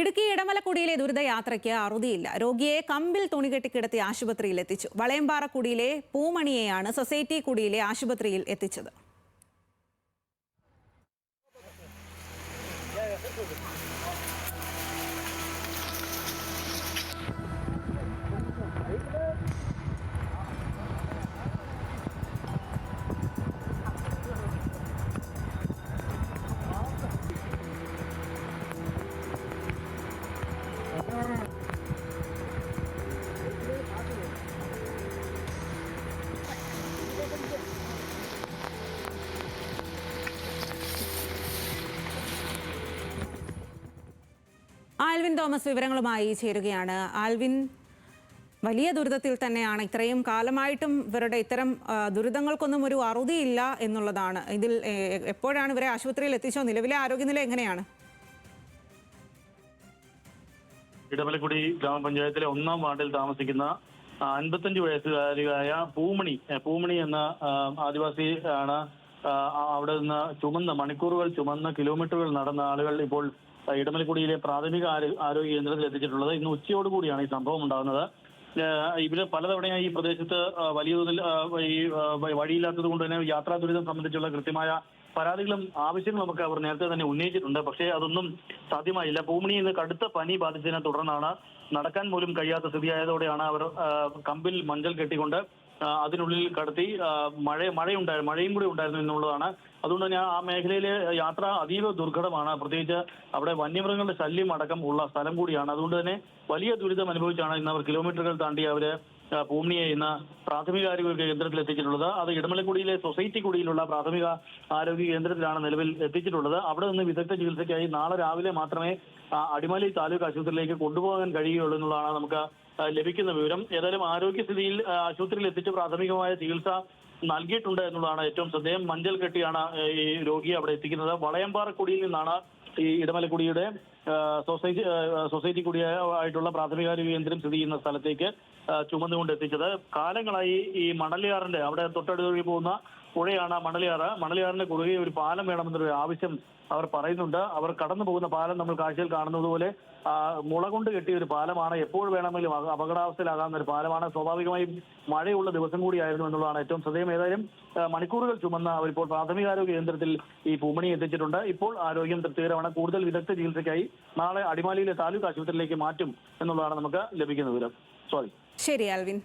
ഇടുക്കി ഇടമലക്കുടിയിലെ ദുരിതയാത്രയ്ക്ക് അറുതിയില്ല. രോഗിയെ കമ്പിൽ തുണികെട്ടി കിടത്തി ആശുപത്രിയിൽ എത്തിച്ചു. വളയമ്പാറക്കുടിയിലെ പൂമണിയെയാണ് സൊസൈറ്റി കുടിയിലെ ആശുപത്രിയിൽ എത്തിച്ചത്. ആൽവിൻ തോമസ് വിവരങ്ങളുമായി ചേരുകയാണ്. ആൽവിൻ, വലിയ ദുരിതത്തിൽ തന്നെയാണ്. ഇത്രയും കാലമായിട്ടും ഇവരുടെ ഇത്തരം ദുരിതങ്ങൾക്കൊന്നും ഒരു അറുതിയില്ല എന്നുള്ളതാണ്. ഇതിൽ എപ്പോഴാണ് ഇവരെ ആശുപത്രിയിൽ എത്തിച്ചോ? നിലവിലെ ആരോഗ്യനില എങ്ങനെയാണ്? ഇടമലക്കുടി ഗ്രാമപഞ്ചായത്തിലെ 1-ാം വാർഡിൽ താമസിക്കുന്ന 55 വയസ്സുകാരിയായ പൂമണി എന്ന ആദിവാസി ആണ്. അവിടെ നിന്ന് മണിക്കൂറുകൾ ചുമന്ന കിലോമീറ്ററുകൾ നടന്ന ആളുകൾ ഇപ്പോൾ ഇടമലക്കുടിയിലെ പ്രാഥമിക ആരോഗ്യ കേന്ദ്രത്തിൽ എത്തിച്ചിട്ടുള്ളത്. ഇന്ന് ഉച്ചയോടുകൂടിയാണ് ഈ സംഭവം ഉണ്ടാകുന്നത്. ഇവര് പലതവണയായി ഈ പ്രദേശത്ത് വലിയ തോതിൽ ഈ വഴിയില്ലാത്തത് കൊണ്ട് തന്നെ യാത്രാ ദുരിതം സംബന്ധിച്ചുള്ള കൃത്യമായ പരാതികളും ആവശ്യങ്ങളും ഒക്കെ അവർ നേരത്തെ തന്നെ ഉന്നയിച്ചിട്ടുണ്ട്. പക്ഷേ അതൊന്നും സാധ്യമായില്ല. പൂമണി ഇന്ന് കടുത്ത പനി ബാധിച്ചതിനെ തുടർന്നാണ് നടക്കാൻ പോലും കഴിയാത്ത സ്ഥിതിയായതോടെയാണ് അവർ കമ്പിൽ മഞ്ചൽ കെട്ടിക്കൊണ്ട് അതിനുള്ളിൽ കടത്തി. മഴയും കൂടി ഉണ്ടായിരുന്നു എന്നുള്ളതാണ്. അതുകൊണ്ട് തന്നെ ആ മേഖലയിലെ യാത്ര അതീവ ദുർഘടമാണ്. പ്രത്യേകിച്ച് അവിടെ വന്യമൃഗങ്ങളുടെ ശല്യം അടക്കം ഉള്ള സ്ഥലം കൂടിയാണ്. അതുകൊണ്ട് തന്നെ വലിയ ദുരിതം അനുഭവിച്ചാണ് ഇന്ന് അവർ കിലോമീറ്ററുകൾ താണ്ടി അവര് പൂമണിയെ ഇന്ന് പ്രാഥമിക ആരോഗ്യ കേന്ദ്രത്തിൽ എത്തിച്ചിട്ടുള്ളത്. അത് ഇടമലക്കുടിയിലെ സൊസൈറ്റി കുടിയിലുള്ള പ്രാഥമിക ആരോഗ്യ കേന്ദ്രത്തിലാണ് നിലവിൽ എത്തിച്ചിട്ടുള്ളത്. അവിടെ നിന്ന് വിദഗ്ധ ചികിത്സയ്ക്കായി നാളെ രാവിലെ മാത്രമേ അടിമാലി താലൂക്ക് ആശുപത്രിയിലേക്ക് കൊണ്ടുപോകാൻ കഴിയുകയുള്ളൂ എന്നുള്ളതാണ് നമുക്ക് ലഭിക്കുന്ന വിവരം. ഏതായാലും ആരോഗ്യസ്ഥിതിയിൽ ആശുപത്രിയിൽ എത്തിച്ച് പ്രാഥമികമായ ചികിത്സ നൽകിയിട്ടുണ്ട് എന്നുള്ളതാണ് ഏറ്റവും ശ്രദ്ധേയം. മഞ്ചൽ കെട്ടിയാണ് ഈ രോഗിയെ അവിടെ എത്തിക്കുന്നത്. വളയമ്പാറക്കുടിയിൽ നിന്നാണ് ഈ ഇടമലക്കുടിയുടെ സൊസൈറ്റി കുടിയായിട്ടുള്ള പ്രാഥമികാരോഗ്യ കേന്ദ്രം സ്ഥിതി ചെയ്യുന്ന സ്ഥലത്തേക്ക് ചുമന്നുകൊണ്ട് എത്തിച്ചത്. കാലങ്ങളായി ഈ മണലിയാറിന്റെ അവിടെ തൊട്ടടുത്തൊഴുകി പോകുന്ന പുഴയാണ് മണലിയാറിന്റെ കുറുകെ ഒരു പാലം വേണമെന്നൊരു ആവശ്യം അവർ പറയുന്നുണ്ട്. അവർ കടന്നു പോകുന്ന പാലം നമ്മൾ കാഴ്ചയിൽ കാണുന്നത് പോലെ മുള കൊണ്ട് കെട്ടിയ ഒരു പാലമാണ്. എപ്പോൾ വേണമെങ്കിലും അപകടാവസ്ഥയിലാകാവുന്ന ഒരു പാലമാണ്. സ്വാഭാവികമായും മഴയുള്ള ദിവസം കൂടിയായിരുന്നു എന്നുള്ളതാണ് ഏറ്റവും ശ്രദ്ധേയം. ഏതായാലും മണിക്കൂറുകൾ ചുമന്ന അവരിപ്പോൾ പ്രാഥമികാരോഗ്യ കേന്ദ്രത്തിൽ ഈ പൂമണി എത്തിച്ചിട്ടുണ്ട്. ഇപ്പോൾ ആരോഗ്യം തൃപ്തികരമാണ്. കൂടുതൽ വിദഗ്ധ ചികിത്സയ്ക്കായി നാളെ അടിമാലിയിലെ താലൂക്ക് ആശുപത്രിയിലേക്ക് മാറ്റും എന്നുള്ളതാണ് നമുക്ക് ലഭിക്കുന്ന വിവരം. ശരി ആൽവിൻ.